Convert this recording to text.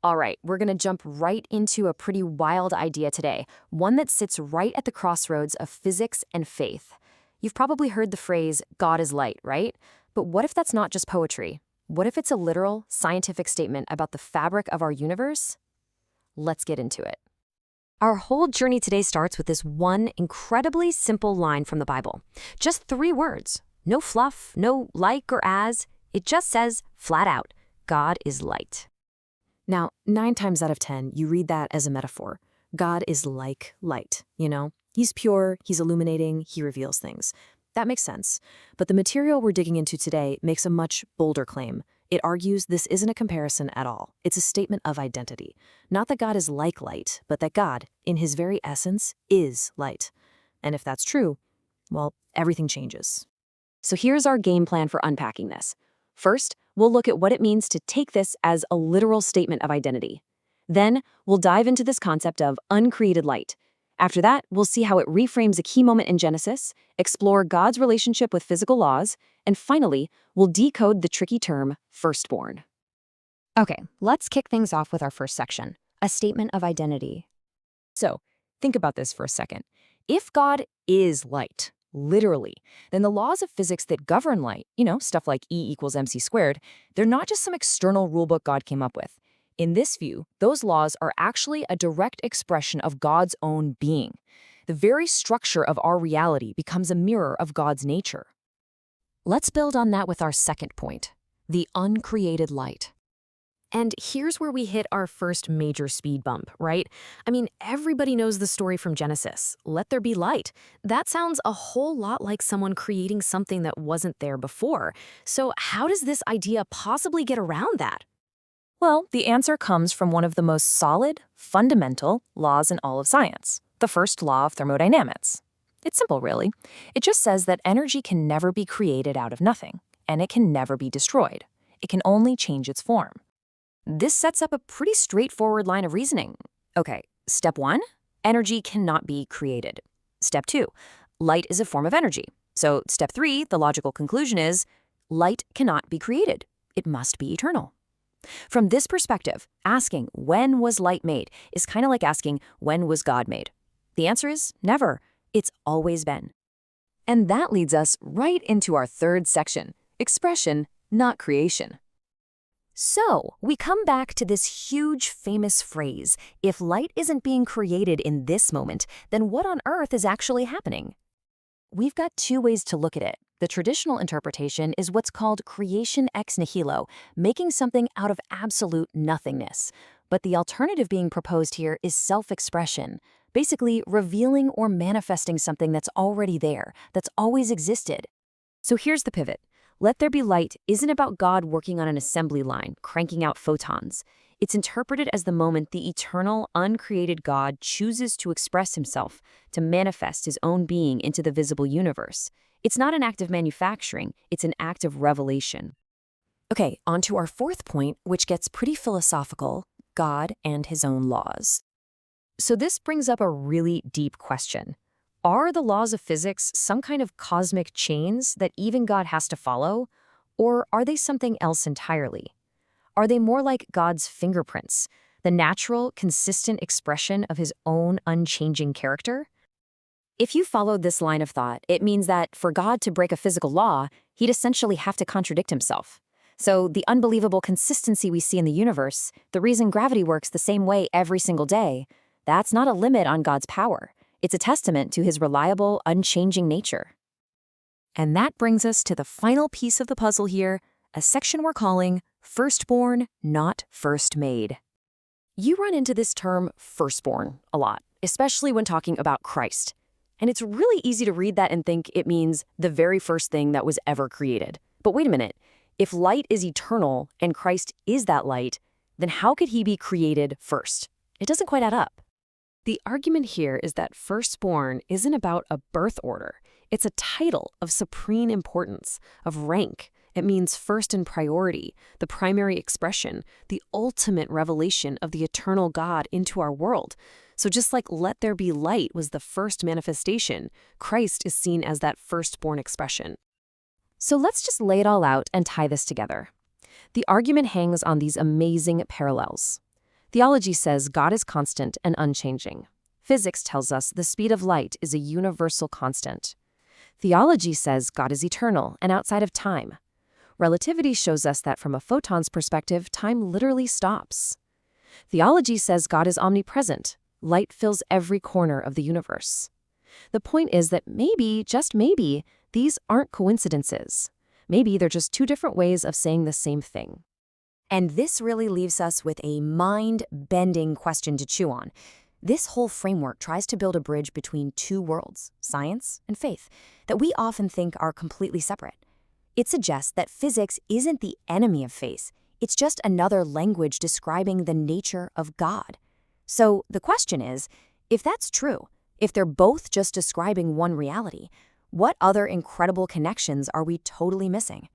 All right, we're going to jump right into a pretty wild idea today, one that sits right at the crossroads of physics and faith. You've probably heard the phrase, God is light, right? But what if that's not just poetry? What if it's a literal, scientific statement about the fabric of our universe? Let's get into it. Our whole journey today starts with this one incredibly simple line from the Bible. Just 3 words. No fluff, no like or as. It just says, flat out, God is light. Now, 9 times out of 10, you read that as a metaphor. God is like light, He's pure, he's illuminating, he reveals things. That makes sense. But the material we're digging into today makes a much bolder claim. It argues this isn't a comparison at all. It's a statement of identity. Not that God is like light, but that God, in his very essence, is light. And if that's true, well, everything changes. So here's our game plan for unpacking this. First, we'll look at what it means to take this as a literal statement of identity. Then, we'll dive into this concept of uncreated light. After that, we'll see how it reframes a key moment in Genesis, explore God's relationship with physical laws, and finally, we'll decode the tricky term firstborn. Okay, let's kick things off with our first section, a statement of identity. So, think about this for a second. If God is light, literally, then the laws of physics that govern light, stuff like E equals mc squared, they're not just some external rulebook God came up with. In this view, those laws are actually a direct expression of God's own being. The very structure of our reality becomes a mirror of God's nature. Let's build on that with our second point, the uncreated light. And here's where we hit our first major speed bump, right? I mean, everybody knows the story from Genesis. Let there be light. That sounds a whole lot like someone creating something that wasn't there before. So how does this idea possibly get around that? Well, the answer comes from one of the most solid, fundamental laws in all of science, the first law of thermodynamics. It's simple, really. It just says that energy can never be created out of nothing, and it can never be destroyed. It can only change its form. This sets up a pretty straightforward line of reasoning. Okay, step 1, energy cannot be created. Step 2, light is a form of energy. So step 3, the logical conclusion is, light cannot be created. It must be eternal. From this perspective, asking when was light made is kind of like asking when was God made. The answer is never. It's always been. And that leads us right into our third section, expression, not creation. So, we come back to this huge famous phrase, if light isn't being created in this moment, then what on earth is actually happening? We've got 2 ways to look at it. The traditional interpretation is what's called creation ex nihilo, making something out of absolute nothingness. But the alternative being proposed here is self-expression, basically revealing or manifesting something that's already there, that's always existed. So here's the pivot. Let there be light isn't about God working on an assembly line, cranking out photons. It's interpreted as the moment the eternal, uncreated God chooses to express himself, to manifest his own being into the visible universe. It's not an act of manufacturing, it's an act of revelation. Okay, on to our fourth point, which gets pretty philosophical, God and his own laws. So this brings up a really deep question. Are the laws of physics some kind of cosmic chains that even God has to follow? Or are they something else entirely? Are they more like God's fingerprints, the natural, consistent expression of his own unchanging character? If you followed this line of thought, it means that for God to break a physical law, he'd essentially have to contradict himself. So the unbelievable consistency we see in the universe, the reason gravity works the same way every single day, that's not a limit on God's power. It's a testament to his reliable, unchanging nature. And that brings us to the final piece of the puzzle here, a section we're calling firstborn, not first made. You run into this term firstborn a lot, especially when talking about Christ. And it's really easy to read that and think it means the very first thing that was ever created. But wait a minute, if light is eternal and Christ is that light, then how could he be created first? It doesn't quite add up. The argument here is that firstborn isn't about a birth order. It's a title of supreme importance, of rank. It means first in priority, the primary expression, the ultimate revelation of the eternal God into our world. So just like let there be light was the first manifestation, Christ is seen as that firstborn expression. So let's just lay it all out and tie this together. The argument hangs on these amazing parallels. Theology says God is constant and unchanging. Physics tells us the speed of light is a universal constant. Theology says God is eternal and outside of time. Relativity shows us that from a photon's perspective, time literally stops. Theology says God is omnipresent. Light fills every corner of the universe. The point is that maybe, just maybe, these aren't coincidences. Maybe they're just two different ways of saying the same thing. And this really leaves us with a mind-bending question to chew on. This whole framework tries to build a bridge between two worlds, science and faith, that we often think are completely separate. It suggests that physics isn't the enemy of faith. It's just another language describing the nature of God. So the question is, if that's true, if they're both just describing one reality, what other incredible connections are we totally missing?